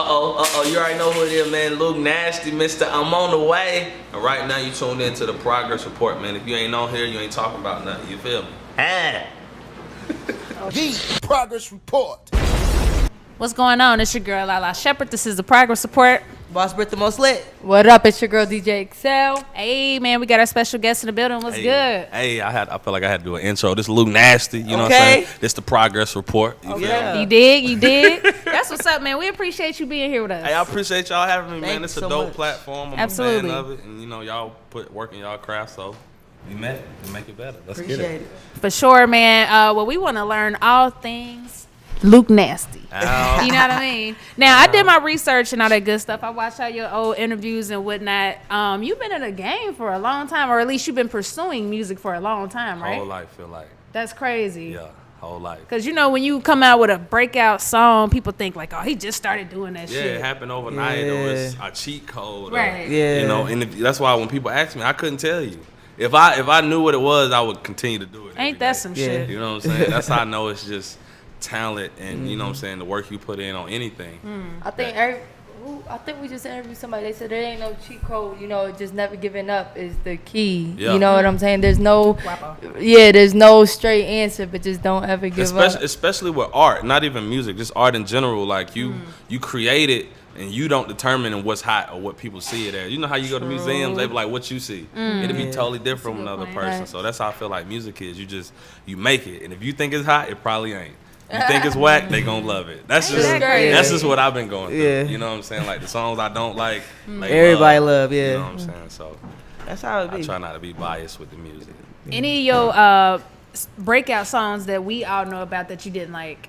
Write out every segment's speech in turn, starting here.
You already know who it is, man. Luke Nasty, Mr. I'm on the way. And right now you tuned into the Progress Report, man. If you ain't on here, you ain't talking about nothing. You feel me? The Progress Report. What's going on? It's your girl Lala Shepherd. This is the Progress Report. Boss Brit the most lit. What up? It's your girl DJ Excel. Hey man, we got our special guest in the building. What's good? Hey, I feel like I had to do an intro. This is Luke Nasty. You know what I'm saying? This the Progress Report. You feel me? You did. That's what's up, man. We appreciate you being here with us. Hey, I appreciate y'all having me, man. Thank It's you a so dope much. platform. I'm Absolutely. a fan of it, and you know y'all put work in y'all craft, so we met to make it better. Let's get Appreciate it. it. For sure, man. Well, we want to learn all things Luke Nasty. Ow. You know what I mean? Now, I did my research and all that good stuff. I watched all your old interviews and whatnot. You've been in the game for a long time, or at least you've been pursuing music for a long time, right? Whole life feel like, That's crazy. yeah, whole life. Because, you know, when you come out with a breakout song, people think like, oh, he just started doing that Yeah, shit. it happened overnight. Yeah. It was a cheat code. Right. Yeah. You know, and that's why when people ask me, I couldn't tell you. If I knew what it was, I would continue to do it. Ain't every that day. some Yeah. shit? You know what I'm saying? That's how I know it's just talent and, you know what I'm saying, the work you put in on anything. I think we just interviewed somebody. They said there ain't no cheat code. You know, just never giving up is the key. Yeah. You know what I'm saying? There's no, Guapo. there's no straight answer, but just don't ever give up. Especially with art, not even music, just art in general. Like you create it and you don't determine what's hot or what people see it as. You know how you go to museums, they be like, what you see. It'll be totally different from That's a another good person. point. So that's how I feel like music is. You make it. And if you think it's hot, it probably ain't. You think it's whack, they gonna love it. That's just Exactly. that's just what I've been going through. Yeah. You know what I'm saying? Like the songs I don't like, they Everybody love, yeah. You know what I'm saying? So That's how it I be. try not to be biased with the music. Any of your breakout songs that we all know about that you didn't like?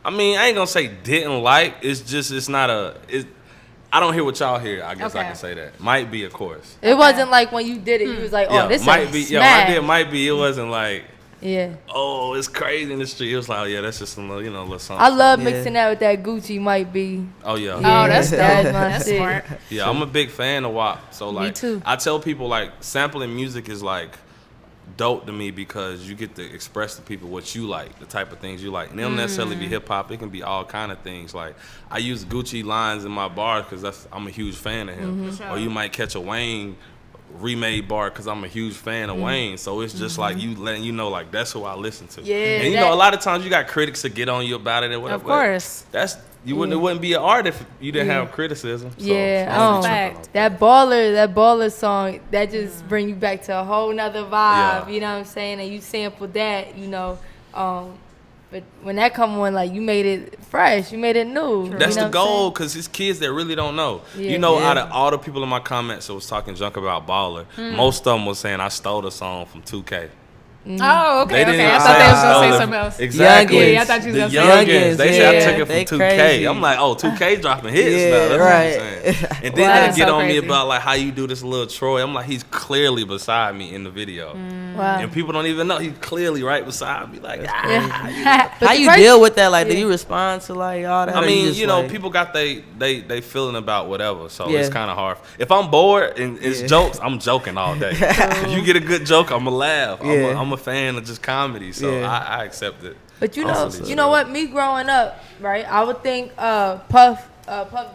I mean, I ain't gonna say didn't like. It's just I don't hear what y'all hear. I guess I Okay. can say that. Might be, of course. It wasn't like when you did it, you was like, oh, this might ain't be. smash. I did. Might be. It wasn't like, Yeah. oh, it's crazy in the street. It was like, oh, yeah, that's just a little, little something. I love Yeah. mixing that with that Gucci might be. Oh yeah. Oh, that's dope. That's my That's shit. smart. Yeah, I'm a big fan of WAP. So like, too. I tell people like sampling music is like dope to me because you get to express to people what you like, the type of things you like, and it don't necessarily be hip hop. It can be all kind of things. Like I use Gucci lines in my bars because I'm a huge fan of him. For sure. Or you might catch a Wayne remade bar because I'm a huge fan of Wayne. So it's just like you letting you know like that's who I listen to. Yeah, and you know a lot of times you got critics that get on you about it or whatever. Of course. That's it wouldn't be an art if you didn't have criticism. So Yeah, I don't be fact. tripping on that baller song, that just bring you back to a whole nother vibe. Yeah. You know what I'm saying? And you sample that, you know. But when that come on, like you made it fresh, you made it new. That's you the know goal, because it's kids that really don't know. Yeah. You know, Yeah. out of all the people in my comments that was talking junk about Baller, most of them was saying I stole the song from 2K. Oh, okay, They didn't okay. I even thought they was I gonna stole say it. something else. Exactly. Youngins. Yeah, I thought you was The gonna say youngins. They said I yeah. took it They from 2K. crazy. I'm like, oh, 2K dropping hits Yeah, now. That's right. what I'm saying. And then Wow. they That's get so on me crazy. about like how you do this little Troy. I'm like, he's clearly beside me in the video. Wow. And people don't even know he's clearly right beside me. Like, But How the you first- deal with that? Like, do Yeah. you respond to like all that? I or mean, just, you know, like- people got they feeling about whatever, so Yeah. it's kind of hard. If I'm bored and it's Yeah. jokes, I'm joking all day. If you get a good joke, I'ma laugh. Yeah. I'm a fan of just comedy, so Yeah. I accept it. But you Also, know what? Me growing up, right? I would think Puff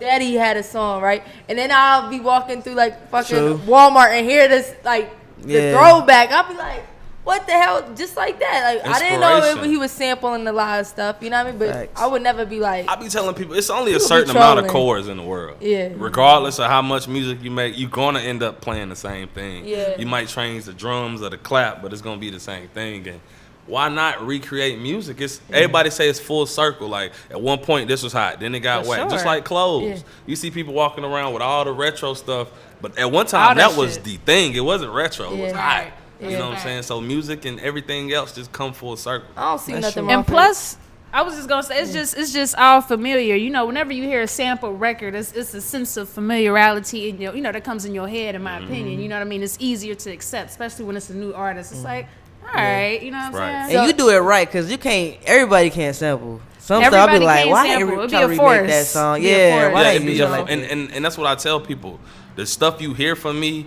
Daddy had a song, right? And then I'll be walking through like fucking True. Walmart and hear this like the Yeah. throwback. I'll be like, what the hell? Just like that. Like I didn't know Inspiration. he was sampling a lot of stuff. You know what I mean? But Facts. I would never be like, I be telling people it's only a People be certain amount of trolling. chords in the world. Yeah. Regardless of how much music you make, you're gonna end up playing the same thing. Yeah. You might change the drums or the clap, but it's gonna be the same thing. And why not recreate music? It's everybody say it's full circle. Like at one point this was hot, then it got For whack. sure. Just like clothes. Yeah. You see people walking around with all the retro stuff, but at one All time that that was shit. the thing. It wasn't retro. It was Yeah. hot. Right. You Yeah. know what I'm Fact. saying? So music and everything else just come full circle. I don't see That's nothing true. wrong. And with plus, I was just gonna say it's just all familiar. You know, whenever you hear a sample record, it's a sense of familiarity in your, you know, that comes in your head. In my opinion, you know what I mean. It's easier to accept, especially when it's a new artist. It's like, all right, you know what I'm Right. saying. And you do it right, because you can't. Everybody can't sample. Some stuff I'll be Everybody like, can't why sample. every It'd try be to a remake force. that song? It'd be a Yeah, force. why Yeah, they it be, do you it know, like that? and that's what I tell people. The stuff you hear from me,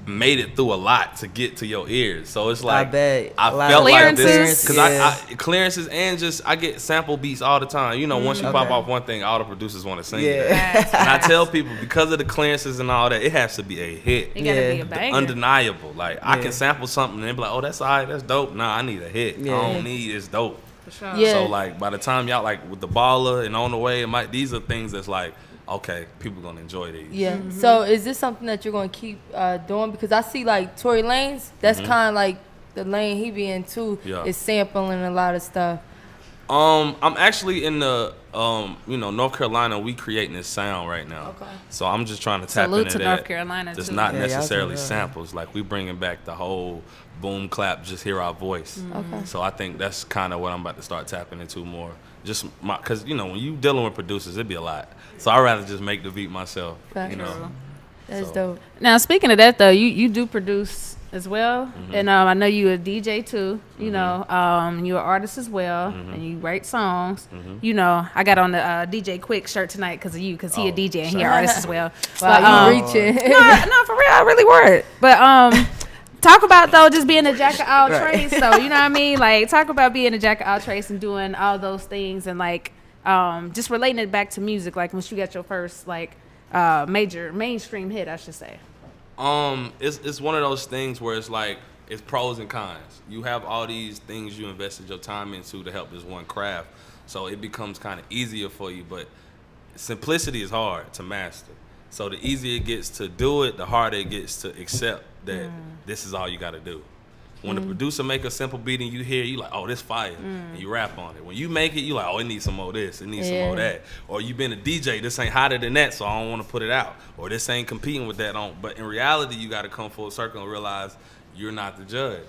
made it through a lot to get to your ears. So it's like bet. I A lot felt of like this clearances. because Yeah. I clearances and just I get sample beats all the time. You know, once you pop Okay. off one thing, all the producers want to sing Yeah. it. And I tell people because of the clearances and all that, it has to be a hit. It gotta Yeah. be a banger. Undeniable. Like I Yeah. can sample something and they be like, oh, that's all right, that's dope. Nah, I need a hit. Yeah. I don't need it's dope. For sure. Yeah. So like by the time y'all like with the baller and on the way, these are things that's like, okay, people gonna enjoy these. Yeah. So is this something that you're gonna keep doing? Because I see like Tory Lanez, that's kind of like the lane he be in too. Yeah. Is sampling a lot of stuff. I'm actually in the North Carolina. We creating this sound right now. Okay. So I'm just trying to tap Salute into to that. North Carolina, It's too. not Yeah, y'all necessarily doing that. samples. Like we bringing back the whole boom clap, just hear our voice. Okay. So I think that's kind of what I'm about to start tapping into more. Just because when you dealing with producers, it'd be a lot. So I'd rather just make the beat myself. Fact. You know. True. That's So- dope. Now, speaking of that, though, you do produce as well, Mm-hmm. and I know you a DJ too. You know, you're an artist as well, Mm-hmm. and you write songs. You know, I got on the DJ Quick shirt tonight because of you, because he a Oh, DJ and he shout an out. artist as well. Wow, you reaching. no, for real, I really were. But talk about though just being a jack of all trades. So you know what I mean? Like talk about being a jack of all trades and doing all those things and like just relating it back to music. Like once you got your first like major mainstream hit, I should say. It's one of those things where it's like it's pros and cons. You have all these things you invested your time into to help this one craft, so it becomes kind of easier for you. But simplicity is hard to master. So the easier it gets to do it, the harder it gets to accept that this is all you got to do. When the producer make a simple beat and you hear, you like, oh, this fire, and you rap on it. When you make it, you like, oh, it needs some more of this, it needs some more of Yeah. that. Or you been a DJ, this ain't hotter than that, so I don't want to put it out. Or this ain't competing with that. But in reality, you got to come full circle and realize you're not the judge.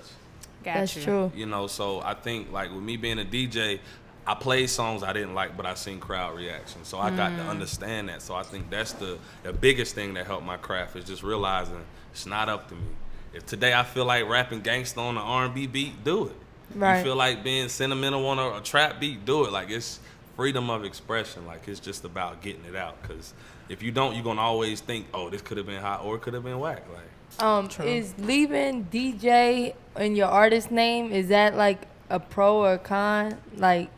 Got That's you. true. You know, so I think like with me being a DJ, I played songs I didn't like, but I seen crowd reaction. So I got to understand that. So I think that's the biggest thing that helped my craft is just realizing it's not up to me. If today I feel like rapping gangsta on an R&B beat, do it. Right. You feel like being sentimental on a trap beat, do it. Like it's freedom of expression. Like it's just about getting it out. Because if you don't, you're gonna always think, oh, this could have been hot or it could have been whack. Like Is leaving DJ in your artist name, is that like a pro or a con? Like,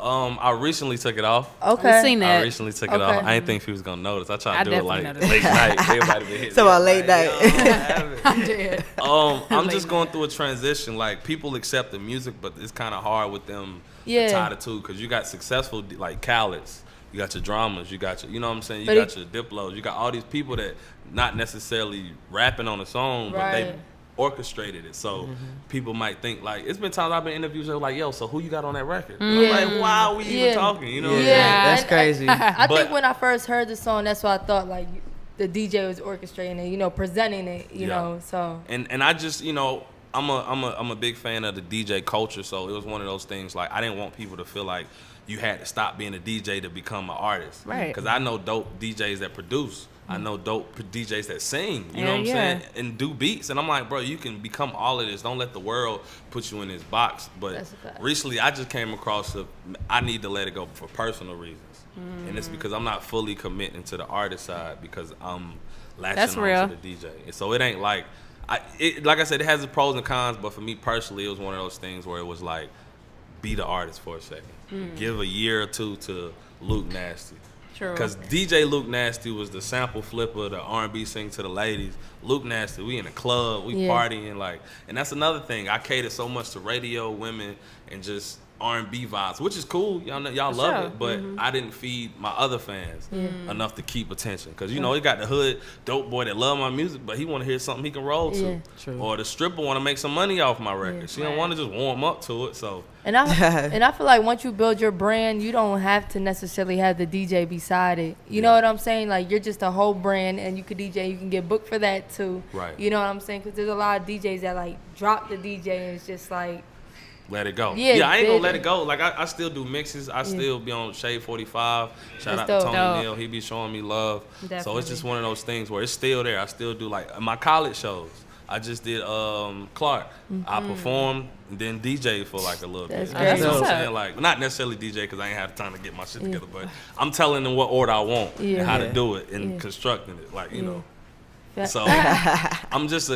I recently took it off. okay. We seen that. I recently took it Okay. off. I didn't think she was gonna notice. I tried I to do it like definitely late noticed. night. Everybody been hitting So me about up, late like, night. "Yo, I have it." I'm dead. I'm Late just going through a transition. Like people accept the music, but it's kind of hard with them Yeah. to tie the two because you got successful like Khaled's, you got your dramas, you got your, you know what I'm saying, you But got your Diplos, you got all these people that not necessarily rapping on a song, but they Right. orchestrated it. So people might think like it's been times I've been interviews that were like, yo, so who you got on that record? And I'm Yeah. like, why are we Yeah. even talking? You know what I'm Yeah. saying? That's and- crazy. I But- think when I first heard the song, that's what I thought, like, the DJ was orchestrating it, presenting it, you Yeah. know, so. And I just I'm a big fan of the DJ culture, so it was one of those things like I didn't want people to feel like you had to stop being a DJ to become an artist, Right. Because I know dope DJs that produce, I know dope DJs that sing, you know Yeah, what I'm yeah. saying, and do beats, and I'm like, bro, you can become all of this. Don't let the world put you in this box. But That's a fact. recently, I just came across I need to let it go for personal reasons, and it's because I'm not fully committing to the artist side because I'm latching That's on real. to the DJ, and so it ain't like. Like I said, it has its pros and cons, but for me personally, it was one of those things where it was like, be the artist for a second. Give a year or two to Luke Nasty. True. Because DJ Luke Nasty was the sample flipper, the R&B sing to the ladies. Luke Nasty, we in the club, we Yeah. partying, like, and that's another thing. I cater so much to radio, women, and just R&B vibes, which is cool. Y'all love sure. it, but I didn't feed my other fans enough to keep attention. Because you got the hood dope boy that love my music, but he want to hear something he can roll to. Yeah. True. Or the stripper want to make some money off my record. She don't Right. want to just warm up to it. So And I feel like once you build your brand, you don't have to necessarily have the DJ beside it. You know what I'm saying? Like, you're just a whole brand, and you could DJ, you can get booked for that too. Right. You know what I'm saying? Because there's a lot of DJs that like drop the DJ, and it's just like, let it go. Yeah, I ain't gonna they- let it go. Like I still do mixes. I still be on Shade 45. Shout That's out dope. to Tony Dope. Neal. He be showing me love. So Definitely. it's just one of those things where it's still there. I still do like my college shows. I just did Clark. I performed and then DJ for like a little That's bit. great. You know what I'm That's saying? Like not necessarily DJ because I ain't had time to get my shit together, but I'm telling them what order I want Yeah. and how to Yeah. do it and Yeah. constructing it. Like you know. So I'm just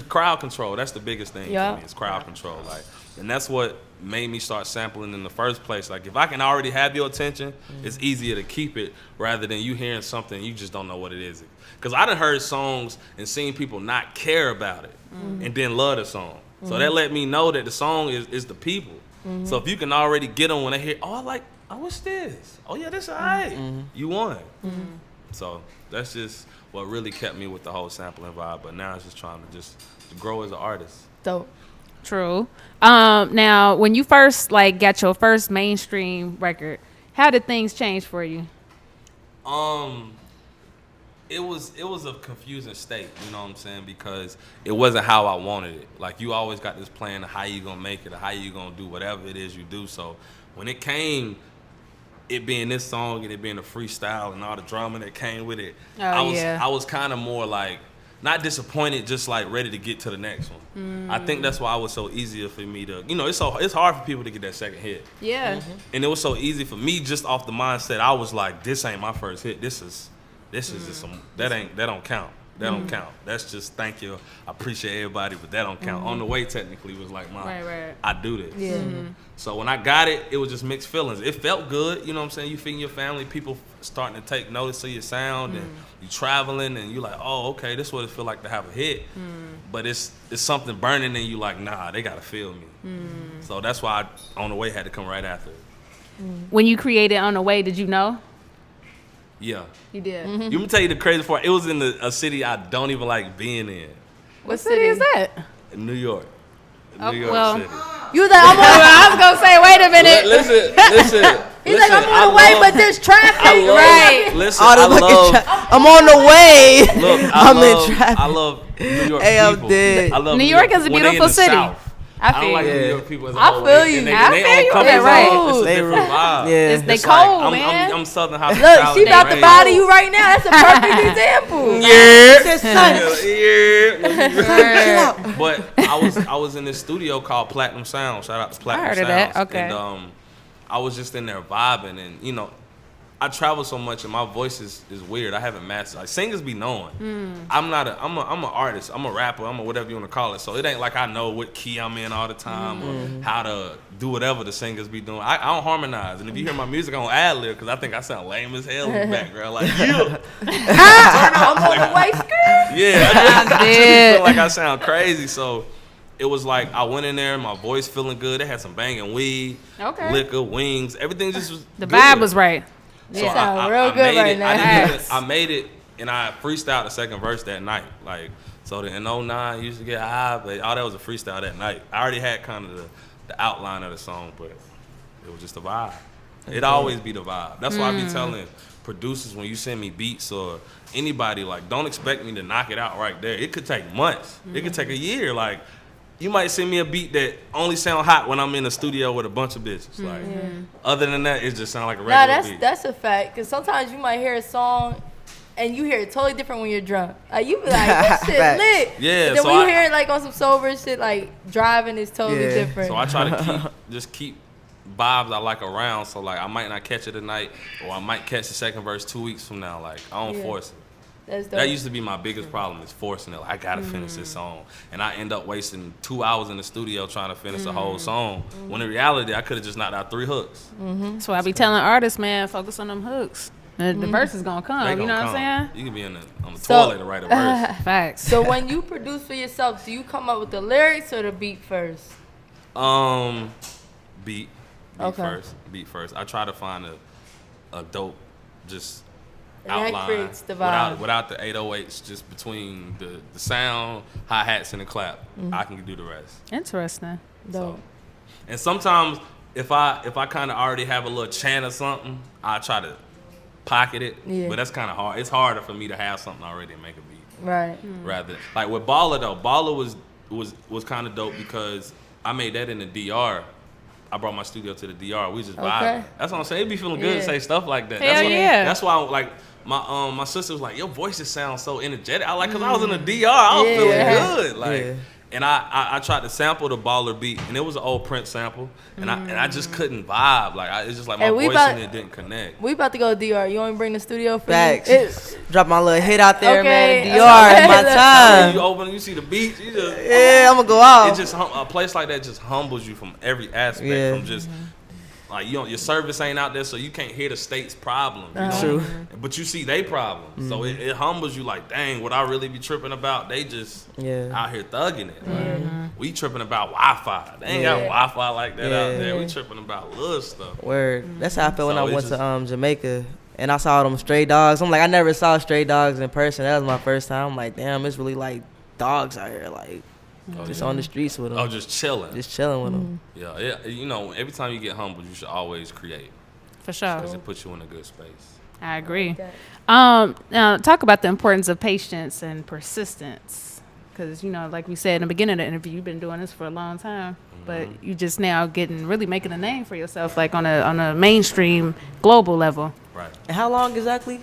crowd control. That's the biggest thing Yeah. for me. It's crowd control. Like, and that's what made me start sampling in the first place. Like, if I can already have your attention, it's easier to keep it rather than you hearing something you just don't know what it is. Because I done heard songs and seen people not care about it and then love the song. So that let me know that the song is the people. So if you can already get them when they hear, what's this? Oh yeah, this all right. You won. So that's just what really kept me with the whole sampling vibe. But now it's just trying to grow as an artist. Dope. True. Now, when you first got your first mainstream record, how did things change for you? It was a confusing state, you know what I'm saying? Because it wasn't how I wanted it. Like, you always got this plan of how you gonna make it or how you gonna do whatever it is you do. So when it came, it being this song and it being a freestyle and all the drama that came with it, I was kind of more like, not disappointed, just like ready to get to the next one. I think that's why it was so easier for me to, it's hard for people to get that second hit. Yeah. And it was so easy for me just off the mindset. I was like, this ain't my first hit. This is just some, that don't count. That don't count. That's just thank you. I appreciate everybody, but that don't count. On the way technically was like Right. I do this. Yeah. So when I got it, it was just mixed feelings. It felt good, you know what I'm saying? You feeding your family, people starting to take notice of your sound, and you traveling, and you like, oh, okay, this is what it feel like to have a hit. But it's something burning in you like, nah, they gotta feel me. So that's why On the Way had to come right after it. When you created On the Way, did you know? Yeah. You did. You me tell you the crazy part. It was in a city I don't even like being in. What city is that? New York. Oh, New York well. City. You was like, I'm on. I was gonna say, wait a minute. Listen. He's like, I'm on the way, but there's traffic. Right. Listen, All the I love. I'm on the way. Look, I'm in I traffic. love New York Hey, I'm people. dead. I love New York is a when they in beautiful the city. South. I don't feel like you. New York people as a I whole. feel you. And I they feel own you. comfort Yeah, right. zone. It's a They different vibe. Yeah. They It's cold, like, man. I'm Southern Look, hospitality. she about to raised. body you right now. That's a perfect example. Yeah. But I was in this studio called Platinum Sound. Shout out to Platinum I heard of Sounds. that. Okay. And I was just in there vibing, and I travel so much, and my voice is weird. I haven't mastered. Like, singers be knowing. I'm not I'm an artist. I'm a rapper. I'm a whatever you want to call it. So it ain't like I know what key I'm in all the time or how to do whatever the singers be doing. I don't harmonize. And if you hear my music, I don't ad-lib because I think I sound lame as hell in the background. Like, yeah. I'm on the way, skirt. Yeah, I just dead. feel like I sound crazy. So it was like I went in there, my voice feeling good. They had some banging weed, Okay. liquor, wings, everything just was The good. vibe was right. So You sound real good made right it, now. I made it, and I freestyled the second verse that night. Like, so in 09, I used to get high, but all that was a freestyle that night. I already had kind of the outline of the song, but it was just a vibe. It always be the vibe. That's why I be telling producers when you send me beats or anybody, like, don't expect me to knock it out right there. It could take months. It could take a year. Like, you might send me a beat that only sound hot when I'm in the studio with a bunch of bitches. Like, other than that, it just sound like a regular Nah, beat. that's a fact. Cause sometimes you might hear a song and you hear it totally different when you're drunk. Like you be like, this shit Facts. lit. Yeah, But then so when you I- hear it like on some sober shit, like driving is totally Yeah. different. So I try to keep vibes I like around. So like I might not catch it tonight, or I might catch the second verse 2 weeks from now. Like I don't Yeah. force it. That's dope. That used to be my biggest problem is forcing it. Like, I gotta finish this song, and I end up wasting 2 hours in the studio trying to finish a whole song. When in reality, I could have just knocked out 3 hooks. That's why I be telling artists, man, focus on them hooks. The verse is gonna come. They You know gonna what come. I'm You can be on the So- toilet to write a verse. saying? Facts. So when you produce for yourself, do you come up with the lyrics or the beat first? Beat Okay. Beat first. I try to find a dope just And that outline creates the vibe. without the 808s, just between the sound, hi-hats, and the clap. Mm-hmm. I can do the rest. Interesting. Dope. And sometimes if I kind of already have a little chant or something, I try to pocket it. Yeah. But that's kind of hard. It's harder for me to have something already and make a beat. Right. Rather like with Baller though, Baller was kind of dope because I made that in the DR. I brought my studio to the DR. We just vibing. Okay. That's what I'm saying. It be feeling good to Yeah. say stuff like that. Hell that's why, yeah. That's why like my sister was like, your voice just sounds so energetic. I like, cause I was in the DR. I was Yeah. feeling good. Like. Yeah. And I tried to sample the Baller beat, and it was an old Prince sample, and I just couldn't vibe. Like it's just like my And we voice about- in it didn't connect. We about to go to DR. You want me to bring the studio for Facts. you? Drop my little hit out there, Okay, man. DR, my When you time. open, you see the beach. You just Yeah, I'm gonna go out. it just a place like that just humbles you from every aspect. Yeah. From just like your service ain't out there, so you can't hear the state's problem. You know? True. But you see they problems, so it humbles you. Like, dang, what I really be tripping about? They just Yeah. out here thugging it. Like, we tripping about Wi-Fi. They ain't got Yeah. Wi-Fi like that out Yeah. there. We tripping about little stuff. Word. That's how I felt when So I it went just- to Jamaica and I saw them stray dogs. I'm like, I never saw stray dogs in person. That was my first time. I'm like, damn, it's really like dogs out here, like just on the streets with them, Oh, just chilling. just chilling with them. Yeah, you know, every time you get humbled, you should always create For sure. because it puts you in a good space. I agree. that. Now talk about the importance of patience and persistence, because like we said in the beginning of the interview, you've been doing this for a long time, but you just now really making a name for yourself, like on a mainstream global level. Right. And how long exactly?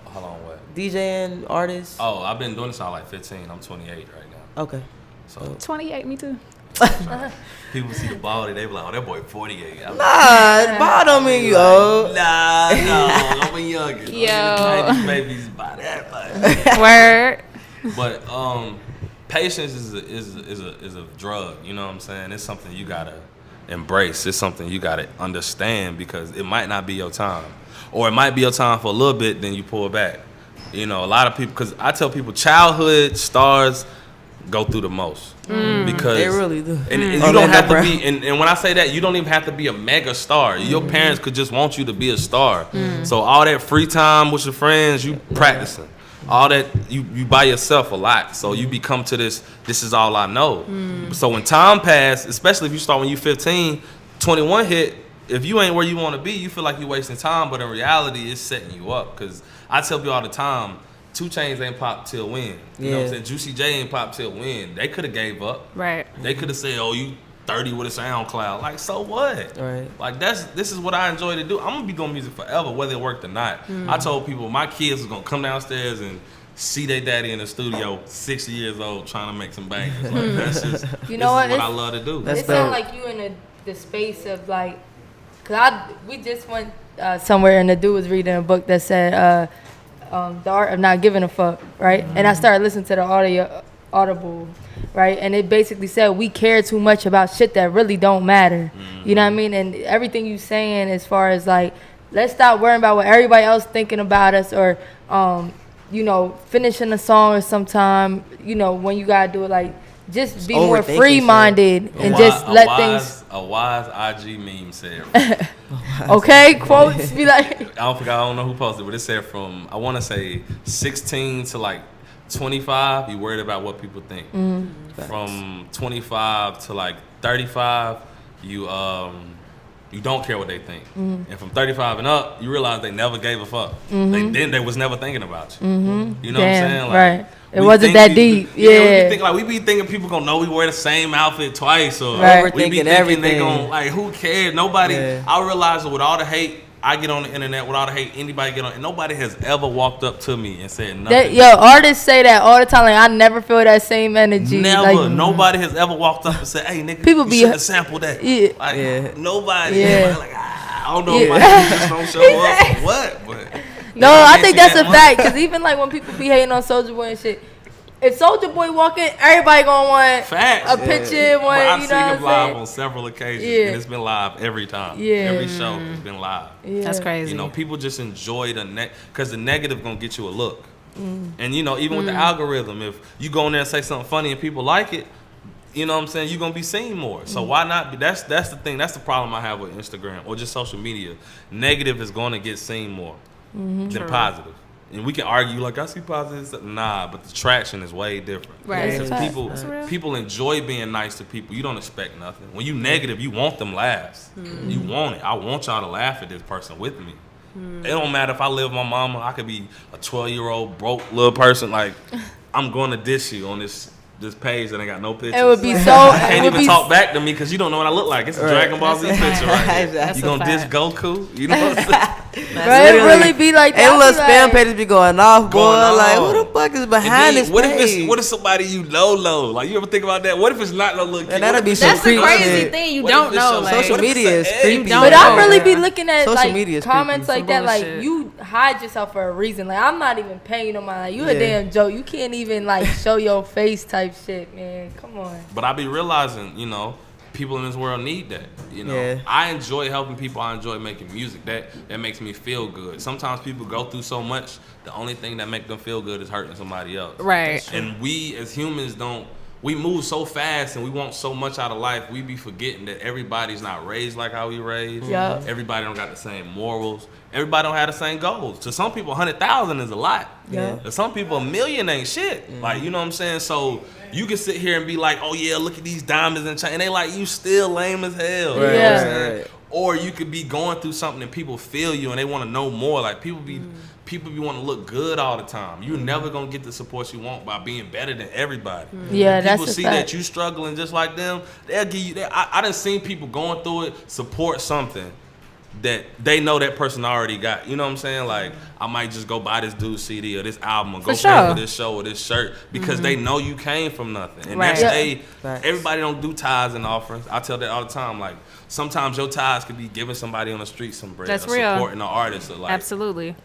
Hold on, what? DJing, artist. Oh, I've been doing this since I was like 15. I'm 28 right now. Okay. So 28, me too. people see the body, they be like, oh, that boy 48. I'm like, Nah, bottom in you, oh. nah, no, I'm a youngin'. Yo. I'm babies by that much. Word. But patience is a drug. You know what I'm saying? It's something you gotta embrace. It's something you gotta understand because it might not be your time, or it might be your time for a little bit. Then you pull back. You know, a lot of people. Because I tell people, childhood stars go through the most because They really do. And you Orlando don't have to Brown. be. And when I say that, you don't even have to be a mega star. Your parents could just want you to be a star. So all that free time with your friends, you practicing. All that you by yourself a lot, so you become to this is all I know. So when time passed, especially if you start when you 15, 21 hit, if you ain't where you want to be, you feel like you're wasting time, but in reality it's setting you up. Because I tell people all the time, 2 Chainz ain't popped till when, you know what I'm Yeah. saying? Juicy J ain't popped till when. They could have gave up. Right. They could have said, oh, you 30 with a SoundCloud. Like, so what? Right. Like, this is what I enjoy to do. I'm gonna be doing music forever, whether it worked or not. I told people my kids was gonna come downstairs and see their daddy in the studio, 60 years old, trying to make some bangers. Like, that's just You know this is what? what I love to do. That's It sounds dope. like you in the space of like, we just went somewhere and the dude was reading a book that said the art of not giving a fuck, right? And I started listening to the audible, right? And it basically said we care too much about shit that really don't matter. You know what I mean? And everything you saying as far as like, let's stop worrying about what everybody else thinking about us or finishing a song or sometime, when you gotta do it, like just be more Overthinking free-minded and just let things. A wise IG meme said, Okay, quotes be like. I don't know who posted, but it said from, I want to say 16 to like 25, you worried about what people think. From 25 to like 35, you don't care what they think. And from 35 and up, you realize they never gave a fuck. They was never thinking about you. You know what I'm Damn, saying? Like, right. It we wasn't think that we- deep. Yeah. We be thinking people gonna know we wear the same outfit twice, or Right. we be Overthinking thinking they everything. gonna, like, who cares? Nobody. Yeah. I realize that with all the hate I get on the internet, with all the hate anybody get on, and nobody has ever walked up to me and said nothing. Artists say that all the time. Like, I never feel that same energy. Never. Like, nobody has ever walked up and said, "Hey, nigga, People you be- should have sampled that." Yeah. Like, Yeah. nobody. Yeah. Everybody like, I don't know if my niggas just don't show up or what, but No, I I can't think see that's that a much. fact. Because even like when people be hating on Soulja Boy and shit, if Soulja Boy walking, everybody gonna want Facts. a picture. But Want, I've you seen know him what I'm live saying? on several occasions, Yeah. and it's been live every time. Yeah. Every show has been live. Yeah. That's crazy. You know, people just enjoy because the negative gonna get you a look. And even with the algorithm, if you go in there and say something funny and people like it, you know what I'm saying, you're gonna be seen more. So why not? That's the thing. That's the problem I have with Instagram or just social media. Negative is gonna get seen more than positive. And we can argue like I see positive stuff. Nah, but the traction is way different. Right. That's a Because fact. people That's real. people enjoy being nice to people. You don't expect nothing. When you negative, you want them laughs. You want it. I want y'all to laugh at this person with me. It don't matter if I live with my mama. I could be a 12-year-old broke little person. Like, I'm going to dish you on this page that ain't got no pictures. It would be so. You it can't would even be talk back to me because you don't know what I look like. It's a Right. Dragon Ball Z That's a picture right here. That's You a gonna dish fact. Goku? You know what I'm saying? it really be like that. And little I be spam like- pages be going off, boy. Going Like, on. who the fuck is And behind then this what page? if somebody you know? Like, you ever think about that? What if it's not no little kid? And that'd What be if some it's That's the creepy cousin? crazy shit. thing. You What if don't it's know. some- Like, Social what if it's media is an creepy. don't But know. I really be looking at Social like media is comments creepy. like that. Like bullshit. you hide yourself for a reason. Like I'm not even paying you no mind. Like you a Yeah. damn joke. You can't even like show your face type shit, man. Come on. But I be realizing, people in this world need that. Yeah. I enjoy helping people. I enjoy making music. That makes me feel good. Sometimes people go through so much. The only thing that make them feel good is hurting somebody else. Right. And we as humans we move so fast and we want so much out of life. We be forgetting that everybody's not raised like how we raised. Yup. Everybody don't got the same morals. Everybody don't have the same goals. To some people, 100,000 is a lot. Yeah. To some people, $1 million ain't shit. Like, you know what I'm saying? So you can sit here and be like, oh yeah, look at these diamonds and chain. And they like, you still lame as hell. You know what I'm Yeah. saying? Right. Or you could be going through something and people feel you and they want to know more. Like people be want to look good all the time. You're never gonna get the support you want by being better than everybody. Yeah, If that's people a see fact. that you struggling just like them, they'll give you. I done seen people going through it support something that they know that person already got. You know what I'm saying? Like I might just go buy this dude's CD or this album or go pay sure. for this show or this shirt because they know you came from nothing. And Right. that's Yeah. Facts. everybody don't do tithes and offerings. I tell that all the time. Like sometimes your tithes could be giving somebody on the street some bread. That's or real. supporting an artist. Or like Absolutely.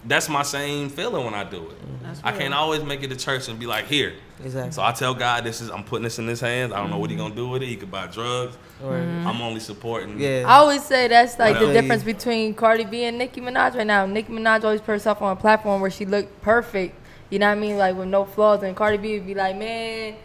that's my same feeling when I do it. I can't always make it to church and be like, here. Exactly. So I tell God, I'm putting this in his hands. I don't know what he gonna do with it. He could buy drugs. I'm only supporting. Yeah. I always say that's like the Whatever. difference between Cardi B and Nicki Minaj right now. Nicki Minaj always put herself on a platform where she looked perfect. You know what I mean? Like with no flaws. And Cardi B would be like, man,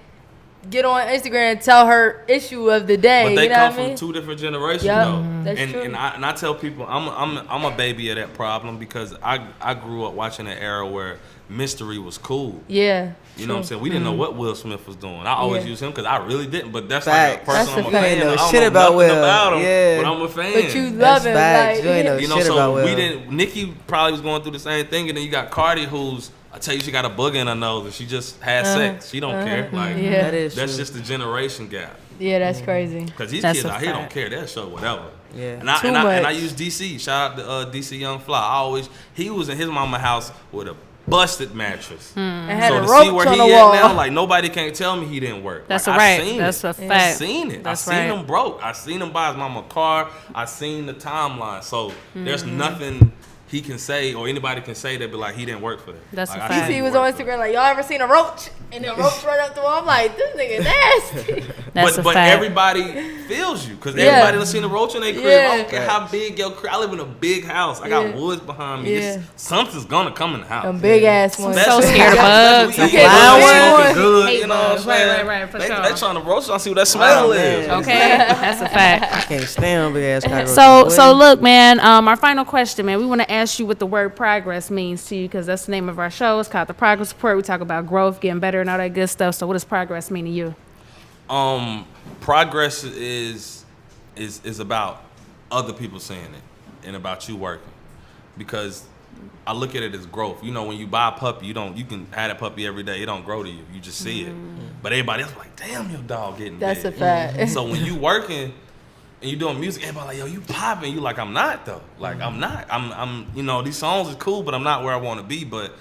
get on Instagram and tell her issue of the day. But they you know come what I from mean? two different generations Yup, though. that's and true. and I tell people I'm a baby of that problem because I grew up watching an era where mystery was cool. Yeah. You know what I'm saying? We didn't know what Will Smith was doing. I always Yeah. use him because I really didn't. But that's Facts. like a person That's I'm a a fact. fan You of. ain't know I shit don't know about nothing Will. about him, Yeah. but I'm a fan. But you That's love him. facts. Like, You ain't know yeah. You know, shit so about Will. we didn't. Nicki probably was going through the same thing, and then you got Cardi, who's I tell you, she got a booger in her nose, and she just had sex. She don't care. Like Yeah. That is that's true. just the generation gap. Yeah, that's crazy. Because these That's kids a out here don't fact. care. They'll show whatever. Yeah. And I, Too and, I, and I much. use DC. Shout out to DC Young Fly. He was in his mama house with a busted mattress. And had So a to see roach where on he the at wall. now, like nobody can't tell me he didn't work. That's like, a I right. seen That's it. a fact. I seen it. That's I seen right. him broke. I seen him buy his mama a car. I seen the timeline. So there's nothing he can say or anybody can say that be like he didn't work for that. That's like, a I fact. seen He him was work on for it. Instagram like, y'all ever seen a roach? And the roach right up the wall. I'm like, this nigga nasty. That's a but fact. everybody feels you because Yeah. everybody done seen a roach in their crib. Yeah. I don't care how big your crib. I live in a big house. I got Yeah. woods behind me. Yeah. Something's gonna come in the house. Them big ass ones. So scared of bugs. You Okay, can't fine go one. smoking good. Hate You know what I'm bugs. Right, saying? right, for they, sure. They trying to roast. I see what that smell is. man. Okay, that's a fact. Can't stand big ass cockroaches. So look, man. Our final question, man. We want to ask you what the word progress means to you, because that's the name of our show. It's called the Progress Report. We talk about growth, getting better, and all that good stuff. So, what does progress mean to you? Progress is about other people seeing it and about you working, because I look at it as growth. You know, when you buy a puppy, you can have that puppy every day. It don't grow to you. You just see it. But everybody else like, damn, your dog getting That's big. a fact. So when you working and you doing music, everybody like, yo, you popping. You like, I'm not though. Like I'm not. I'm. You know, these songs is cool, but I'm not where I want to be. But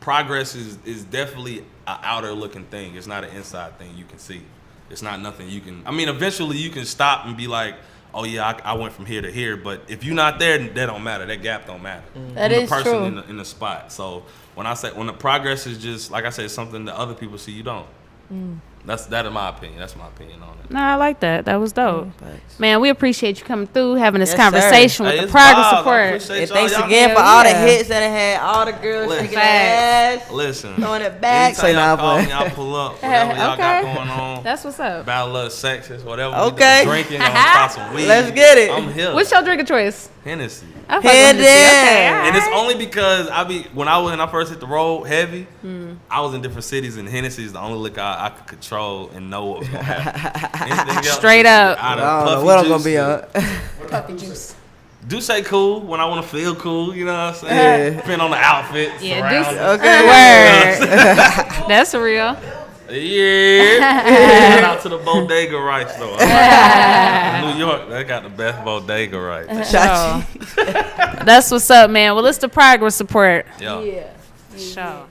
progress is definitely an outer looking thing. It's not an inside thing you can see. It's not nothing you can. I mean, eventually you can stop and be like, oh yeah, I went from here to here. But if you're not there, that don't matter. That gap don't matter. That I'm is the person true. in the spot. So when the progress is just like I said, something that other people see you don't. That in my opinion. That's my opinion on it. Nah, I like that. That was dope. Thanks. Man, we appreciate you coming through, having this Yes, conversation with Hey, the it's Progress wild. I Report. appreciate And y'all. thanks Y'all- again Hell for all the yeah. hits that it had, all the girls Listen. shaking their ass, Listen. throwing it back. Anytime Say y'all nah, call boy. me, I'll pull up. Whatever y'all got Okay. going on. That's what's up. Battle of the sexes, whatever. Okay. We drinking, I'm try some weed. Let's get it. I'm here. What's your drink of choice? Hennessy. I fuck with Hennessy. Hennessy. Okay, all And it's right. only because when I first hit the road heavy, I was in different cities, and Hennessy is the only liquor I could control and know what was gonna happen. Anything else Straight is up. out of I don't know puffy what I'm gonna juice be on. Puppy juice. Do say cool when I want to feel cool, you know what I'm saying? Yeah. Depending on the outfit. Yeah, surroundings. do Okay. Word. That's real. Yeah. Shout out to the bodega rice though. New York, they got the best bodega rice. That's what's up, man. Well, it's the progress report. Yeah. Yeah. Sure.